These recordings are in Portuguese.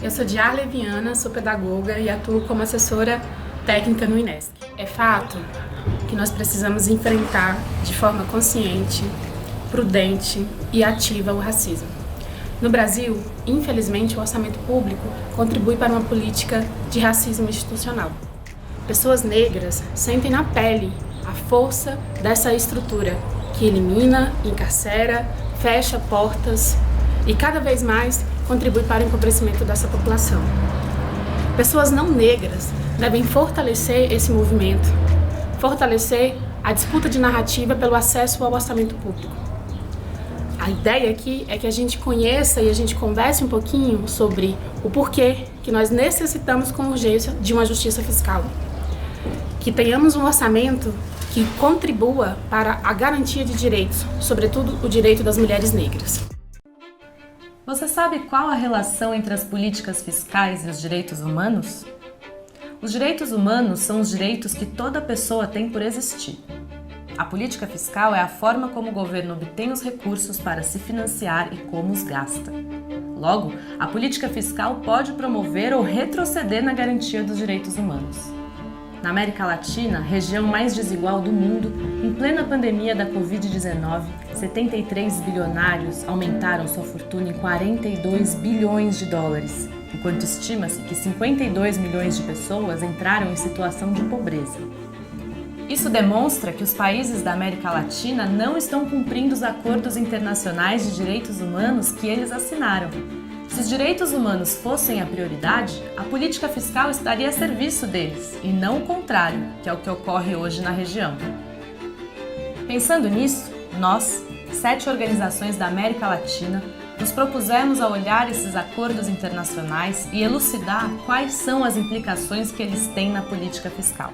Eu sou Diarle Viana, sou pedagoga e atuo como assessora técnica no INESC. É fato que nós precisamos enfrentar de forma consciente, prudente e ativa o racismo. No Brasil, infelizmente, o orçamento público contribui para uma política de racismo institucional. Pessoas negras sentem na pele a força dessa estrutura que elimina, encarcera, fecha portas e cada vez mais contribui para o empobrecimento dessa população. Pessoas não negras devem fortalecer esse movimento, fortalecer a disputa de narrativa pelo acesso ao orçamento público. A ideia aqui é que a gente conheça e a gente converse um pouquinho sobre o porquê que nós necessitamos com urgência de uma justiça fiscal. Que tenhamos um orçamento que contribua para a garantia de direitos, sobretudo o direito das mulheres negras. Você sabe qual a relação entre as políticas fiscais e os direitos humanos? Os direitos humanos são os direitos que toda pessoa tem por existir. A política fiscal é a forma como o governo obtém os recursos para se financiar e como os gasta. Logo, a política fiscal pode promover ou retroceder na garantia dos direitos humanos. Na América Latina, região mais desigual do mundo, em plena pandemia da Covid-19, 73 bilionários aumentaram sua fortuna em 42 bilhões de dólares, enquanto estima-se que 52 milhões de pessoas entraram em situação de pobreza. Isso demonstra que os países da América Latina não estão cumprindo os acordos internacionais de direitos humanos que eles assinaram. Se os direitos humanos fossem a prioridade, a política fiscal estaria a serviço deles, e não o contrário, que é o que ocorre hoje na região. Pensando nisso, nós, 7 organizações da América Latina, nos propusemos a olhar esses acordos internacionais e elucidar quais são as implicações que eles têm na política fiscal.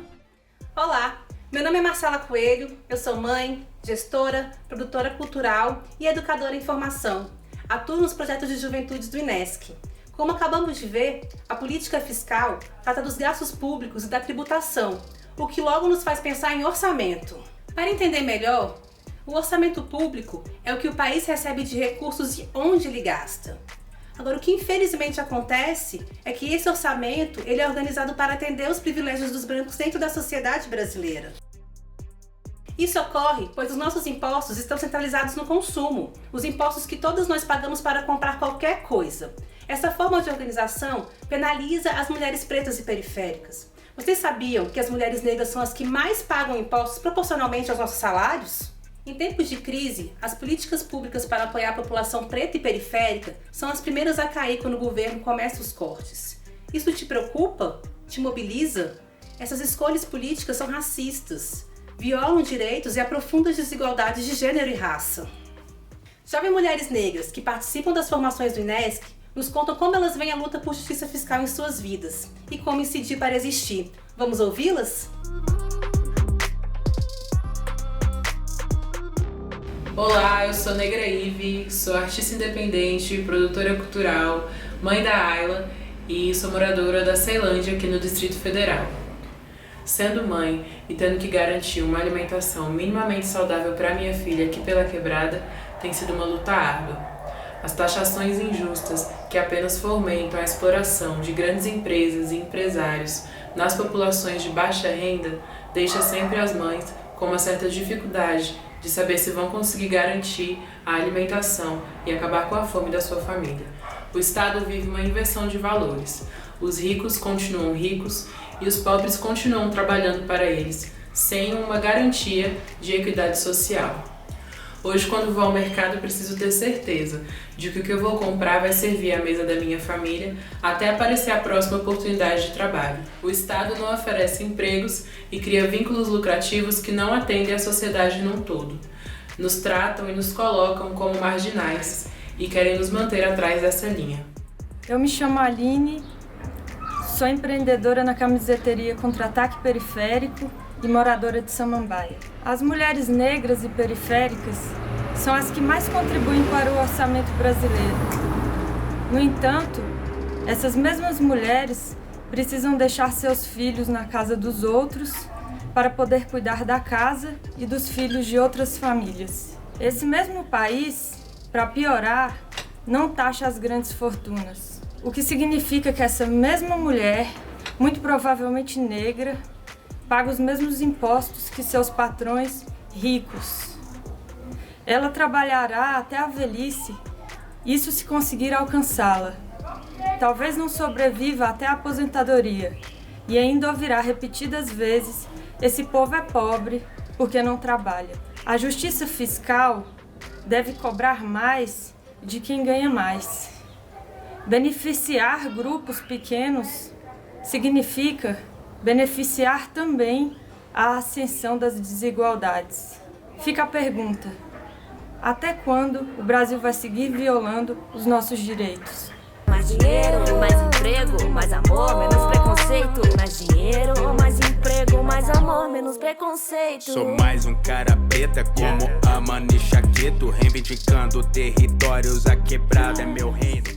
Olá, meu nome é Marcela Coelho, eu sou mãe, gestora, produtora cultural e educadora em formação. Atuo nos projetos de juventude do INESC. Como acabamos de ver, a política fiscal trata dos gastos públicos e da tributação, o que logo nos faz pensar em orçamento. Para entender melhor, o orçamento público é o que o país recebe de recursos e onde ele gasta. Agora, o que infelizmente acontece é que esse orçamento ele é organizado para atender os privilégios dos brancos dentro da sociedade brasileira. Isso ocorre pois os nossos impostos estão centralizados no consumo, os impostos que todos nós pagamos para comprar qualquer coisa. Essa forma de organização penaliza as mulheres pretas e periféricas. Vocês sabiam que as mulheres negras são as que mais pagam impostos proporcionalmente aos nossos salários? Em tempos de crise, as políticas públicas para apoiar a população preta e periférica são as primeiras a cair quando o governo começa os cortes. Isso te preocupa? Te mobiliza? Essas escolhas políticas são racistas, violam direitos e aprofundam as desigualdades de gênero e raça. Jovens mulheres negras que participam das formações do INESC nos contam como elas veem a luta por justiça fiscal em suas vidas e como incidir para existir. Vamos ouvi-las? Olá, eu sou Negra Ive, sou artista independente, produtora cultural, mãe da Ayla e sou moradora da Ceilândia aqui no Distrito Federal. Sendo mãe e tendo que garantir uma alimentação minimamente saudável para minha filha aqui pela quebrada, tem sido uma luta árdua. As taxações injustas que apenas fomentam a exploração de grandes empresas e empresários nas populações de baixa renda deixa sempre as mães com uma certa dificuldade de saber se vão conseguir garantir a alimentação e acabar com a fome da sua família. O Estado vive uma inversão de valores. Os ricos continuam ricos e os pobres continuam trabalhando para eles, sem uma garantia de equidade social. Hoje, quando vou ao mercado, preciso ter certeza de que o que eu vou comprar vai servir à mesa da minha família até aparecer a próxima oportunidade de trabalho. O Estado não oferece empregos e cria vínculos lucrativos que não atendem à sociedade num todo. Nos tratam e nos colocam como marginais e querem nos manter atrás dessa linha. Eu me chamo Aline, sou empreendedora na camiseteria Contra-Ataque Periférico e moradora de Samambaia. As mulheres negras e periféricas são as que mais contribuem para o orçamento brasileiro. No entanto, essas mesmas mulheres precisam deixar seus filhos na casa dos outros para poder cuidar da casa e dos filhos de outras famílias. Esse mesmo país, para piorar, não taxa as grandes fortunas. o que significa que essa mesma mulher, muito provavelmente negra, paga os mesmos impostos que seus patrões ricos. Ela trabalhará até a velhice, isso se conseguir alcançá-la. Talvez não sobreviva até a aposentadoria e ainda ouvirá repetidas vezes: esse povo é pobre porque não trabalha. A justiça fiscal deve cobrar mais de quem ganha mais. Beneficiar grupos pequenos significa beneficiar também a ascensão das desigualdades. Fica a pergunta: até quando o Brasil vai seguir violando os nossos direitos? Mais dinheiro, mais emprego, mais amor, menos preconceito. Mais dinheiro, mais emprego, mais amor, menos preconceito. Sou mais um cara preta como a Mani Chaqueto, reivindicando territórios, a quebrada é meu reino.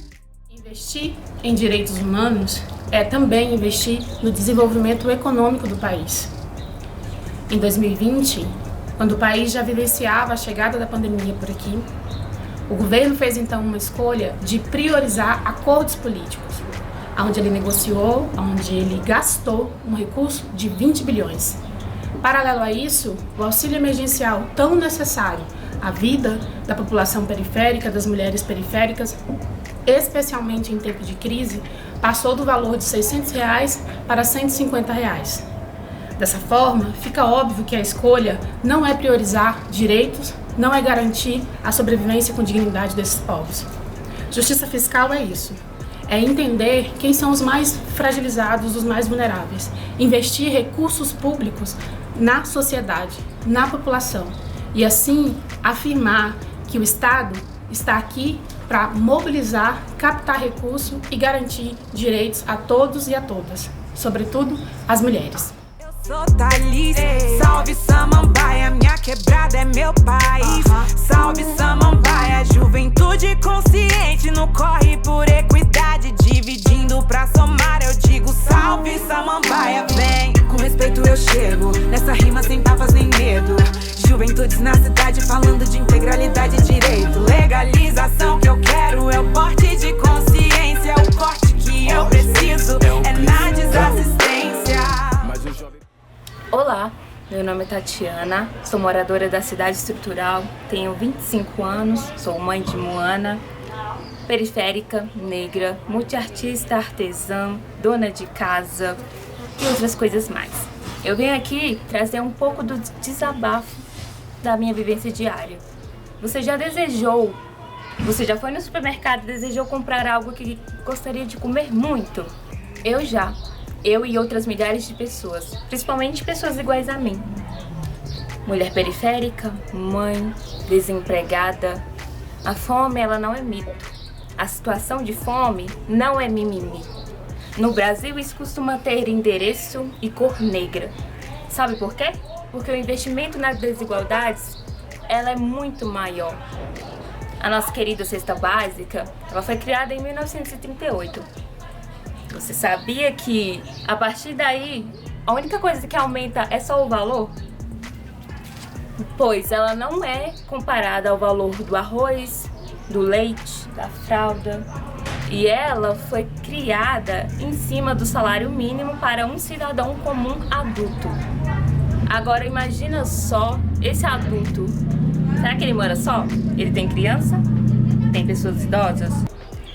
Investir em direitos humanos é também investir no desenvolvimento econômico do país. Em 2020, quando o país já vivenciava a chegada da pandemia por aqui, o governo fez então uma escolha de priorizar acordos políticos, onde ele negociou, onde ele gastou um recurso de 20 bilhões. Paralelo a isso, o auxílio emergencial tão necessário à vida da população periférica, das mulheres periféricas, especialmente em tempo de crise, passou do valor de R$ 600 para R$ 150. Dessa forma, fica óbvio que a escolha não é priorizar direitos, não é garantir a sobrevivência com dignidade desses povos. Justiça fiscal é isso. É entender quem são os mais fragilizados, os mais vulneráveis. Investir recursos públicos na sociedade, na população. E assim afirmar que o Estado está aqui para mobilizar, captar recurso e garantir direitos a todos e a todas, sobretudo as mulheres. Sou Thalys, salve Samambaia, minha quebrada é meu país. Salve Samambaia, juventude consciente no corre por equidade, dividindo pra somar, eu digo salve Samambaia, vem. Com respeito eu chego, nessa rima sem tapas nem medo. Juventudes na cidade falando de integralidade e direito. Legalização que eu quero é o porte de consciência, o corte que eu preciso é na desassistência. Olá, meu nome é Tatiana, sou moradora da Cidade Estrutural, tenho 25 anos, sou mãe de Moana, periférica, negra, multiartista, artesã, dona de casa e outras coisas mais. Eu venho aqui trazer um pouco do desabafo da minha vivência diária. Você já foi no supermercado e desejou comprar algo que gostaria de comer muito? Eu e outras milhares de pessoas, principalmente pessoas iguais a mim. Mulher periférica, mãe, desempregada. A fome, ela não é mito. A situação de fome não é mimimi. No Brasil, isso costuma ter endereço e cor negra. Sabe por quê? Porque o investimento nas desigualdades, ela é muito maior. A nossa querida cesta básica, ela foi criada em 1938. Você sabia que, a partir daí, a única coisa que aumenta é só o valor? Pois ela não é comparada ao valor do arroz, do leite, da fralda. E ela foi criada em cima do salário mínimo para um cidadão comum adulto. Agora imagina só esse adulto. Será que ele mora só? Ele tem criança? Tem pessoas idosas?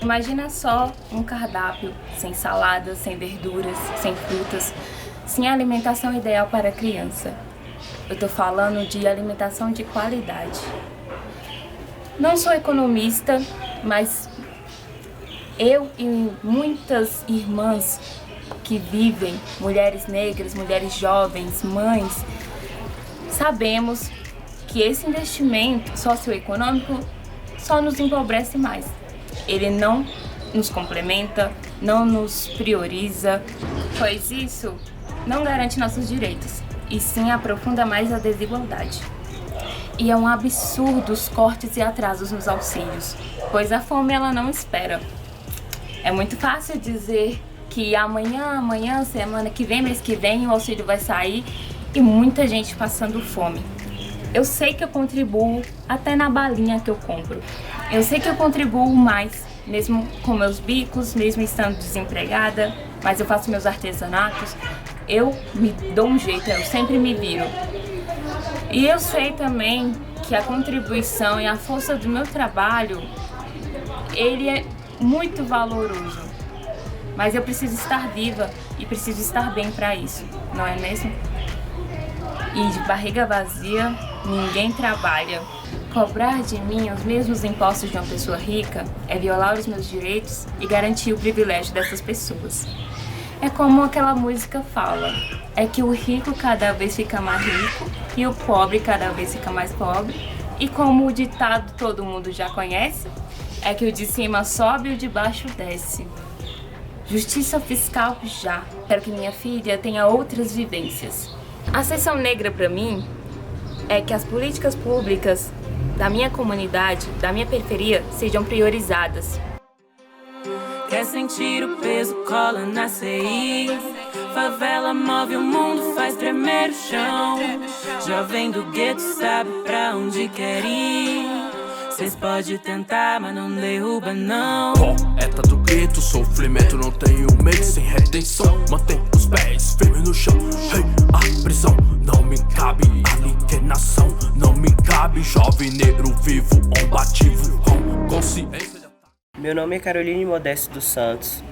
Imagina só um cardápio sem saladas, sem verduras, sem frutas, sem alimentação ideal para a criança. Eu tô falando de alimentação de qualidade. Não sou economista, mas eu e muitas irmãs que vivem, mulheres negras, mulheres jovens, mães, sabemos que esse investimento socioeconômico só nos empobrece mais. Ele não nos complementa, não nos prioriza, pois isso não garante nossos direitos, e sim aprofunda mais a desigualdade. E é um absurdo os cortes e atrasos nos auxílios, pois a fome ela não espera. É muito fácil dizer que amanhã, semana que vem, mês que vem, o auxílio vai sair e muita gente passando fome. Eu sei que eu contribuo até na balinha que eu compro. Eu sei que eu contribuo mais mesmo com meus bicos, mesmo estando desempregada, mas eu faço meus artesanatos, eu me dou um jeito, eu sempre me viro. E eu sei também que a contribuição e a força do meu trabalho, ele é muito valoroso. Mas eu preciso estar viva e preciso estar bem para isso, não é mesmo? E de barriga vazia, ninguém trabalha. Cobrar de mim os mesmos impostos de uma pessoa rica é violar os meus direitos e garantir o privilégio dessas pessoas. É como aquela música fala, é que o rico cada vez fica mais rico e o pobre cada vez fica mais pobre. E como o ditado todo mundo já conhece, é que o de cima sobe e o de baixo desce. Justiça fiscal já, para que minha filha tenha outras vivências. A seção negra para mim é que as políticas públicas da minha comunidade, da minha periferia, sejam priorizadas. Quer sentir o peso, cola na CI. Favela move o mundo, faz tremer o chão. Jovem do gueto sabe pra onde quer ir. Cês pode tentar, mas não derruba não. Poeta do gueto, sofrimento não tenho medo. Sem redenção, mantém os pés firmes no chão. Hey, a prisão não me cabe, alienação não me cabe. Jovem negro vivo, combativo, com consciência. Meu nome é Caroline Modesto dos Santos,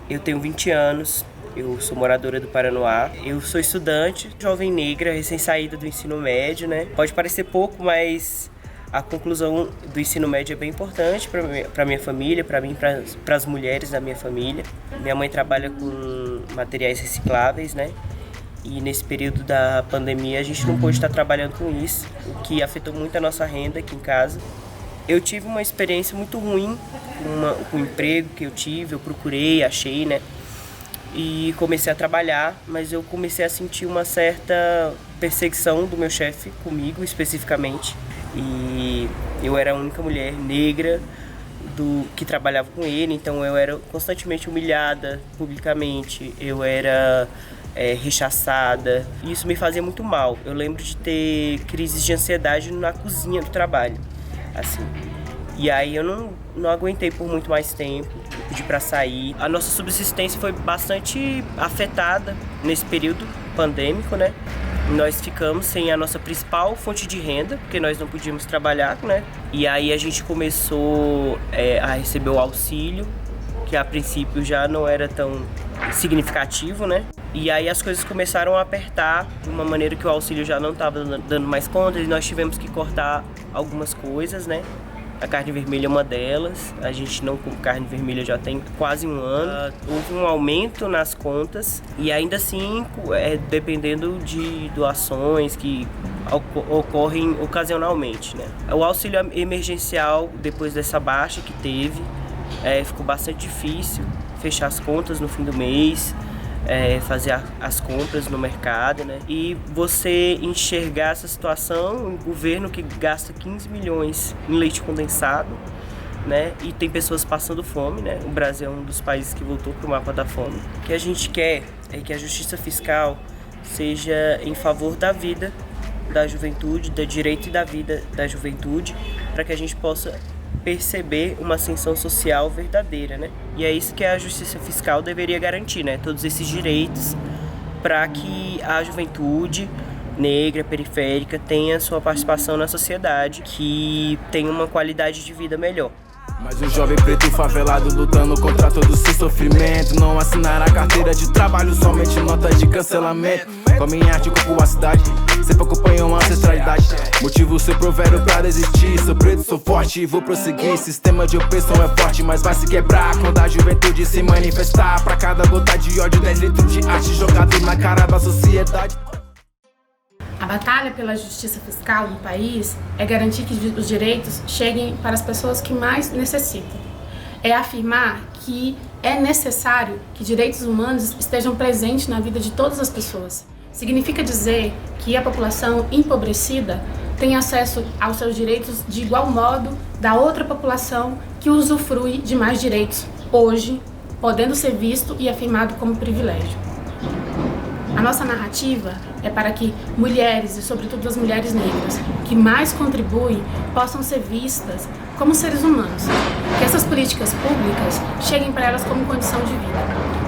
eu tenho 20 anos, eu sou moradora do Paranoá, eu sou estudante, jovem negra, recém-saída do ensino médio, né? Pode parecer pouco, mas a conclusão do ensino médio é bem importante para minha família, para mim, para as mulheres da minha família. Minha mãe trabalha com materiais recicláveis, né? E nesse período da pandemia a gente não pôde estar trabalhando com isso, o que afetou muito a nossa renda aqui em casa. Eu tive uma experiência muito ruim com o emprego que eu tive, eu procurei, achei, né? E comecei a trabalhar, mas eu comecei a sentir uma certa perseguição do meu chefe comigo, especificamente. E eu era a única mulher negra que trabalhava com ele, então eu era constantemente humilhada publicamente, eu era rechaçada. E isso me fazia muito mal. Eu lembro de ter crises de ansiedade na cozinha do trabalho. Assim. E aí eu não aguentei por muito mais tempo, pedi para sair. A nossa subsistência foi bastante afetada nesse período pandêmico, né? Nós ficamos sem a nossa principal fonte de renda, porque nós não podíamos trabalhar, né? E aí a gente começou a receber o auxílio, que a princípio já não era tão significativo, né? E aí as coisas começaram a apertar de uma maneira que o auxílio já não estava dando mais conta e nós tivemos que cortar algumas coisas, né? A carne vermelha é uma delas, a gente não come carne vermelha já tem quase um ano. Houve um aumento nas contas e ainda assim, dependendo de doações que ocorrem ocasionalmente, né? O auxílio emergencial, depois dessa baixa que teve, ficou bastante difícil fechar as contas no fim do mês, fazer as compras no mercado, né? E você enxergar essa situação, um governo que gasta 15 milhões em leite condensado, né? E tem pessoas passando fome, né? O Brasil é um dos países que voltou para o mapa da fome. O que a gente quer é que a justiça fiscal seja em favor da vida da juventude, do direito e da vida da juventude, para que a gente possa perceber uma ascensão social verdadeira, né? E é isso que a justiça fiscal deveria garantir, né? Todos esses direitos para que a juventude negra, periférica, tenha sua participação na sociedade, que tenha uma qualidade de vida melhor. Mas o jovem preto favelado lutando contra todo esse sofrimento, não assinar a carteira de trabalho, somente nota de cancelamento. Com a minha arte ocupo a cidade, sempre acompanhou uma ancestralidade. Motivo seu provérbio pra desistir, sou preto, sou forte e vou prosseguir. Sistema de opressão é forte, mas vai se quebrar quando a juventude se manifestar. Pra cada gota de ódio, 10 litros de arte jogado na cara da sociedade. A batalha pela justiça fiscal no país é garantir que os direitos cheguem para as pessoas que mais necessitam. É afirmar que é necessário que direitos humanos estejam presentes na vida de todas as pessoas. Significa dizer que a população empobrecida tem acesso aos seus direitos de igual modo da outra população que usufrui de mais direitos, hoje, podendo ser visto e afirmado como privilégio. A nossa narrativa é para que mulheres, e sobretudo as mulheres negras, que mais contribuem, possam ser vistas como seres humanos. Que essas políticas públicas cheguem para elas como condição de vida.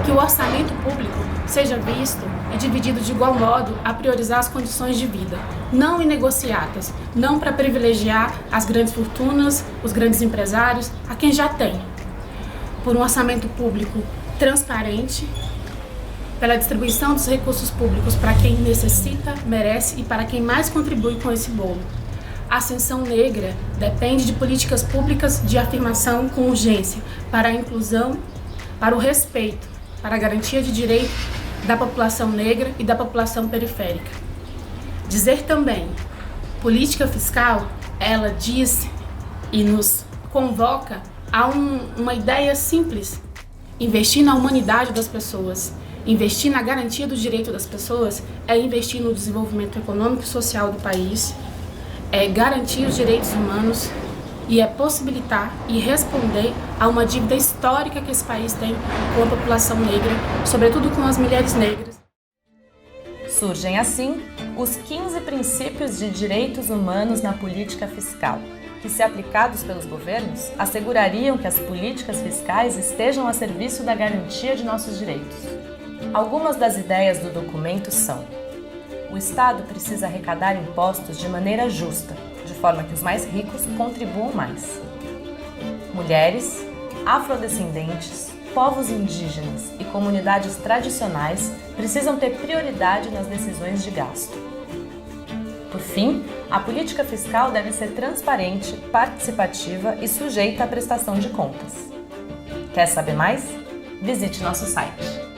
Que o orçamento público seja visto e dividido de igual modo a priorizar as condições de vida, não inegociáveis, não para privilegiar as grandes fortunas, os grandes empresários, a quem já tem. Por um orçamento público transparente, pela distribuição dos recursos públicos para quem necessita, merece e para quem mais contribui com esse bolo. A ascensão negra depende de políticas públicas de afirmação com urgência para a inclusão, para o respeito, para a garantia de direito da população negra e da população periférica. Dizer também, política fiscal, ela diz e nos convoca a uma ideia simples: investir na humanidade das pessoas. Investir na garantia do direito das pessoas é investir no desenvolvimento econômico e social do país, é garantir os direitos humanos e é possibilitar e responder a uma dívida histórica que esse país tem com a população negra, sobretudo com as mulheres negras. Surgem assim os 15 princípios de direitos humanos na política fiscal, que, se aplicados pelos governos, assegurariam que as políticas fiscais estejam a serviço da garantia de nossos direitos. Algumas das ideias do documento são: o Estado precisa arrecadar impostos de maneira justa, de forma que os mais ricos contribuam mais. Mulheres, afrodescendentes, povos indígenas e comunidades tradicionais precisam ter prioridade nas decisões de gasto. Por fim, a política fiscal deve ser transparente, participativa e sujeita à prestação de contas. Quer saber mais? Visite nosso site.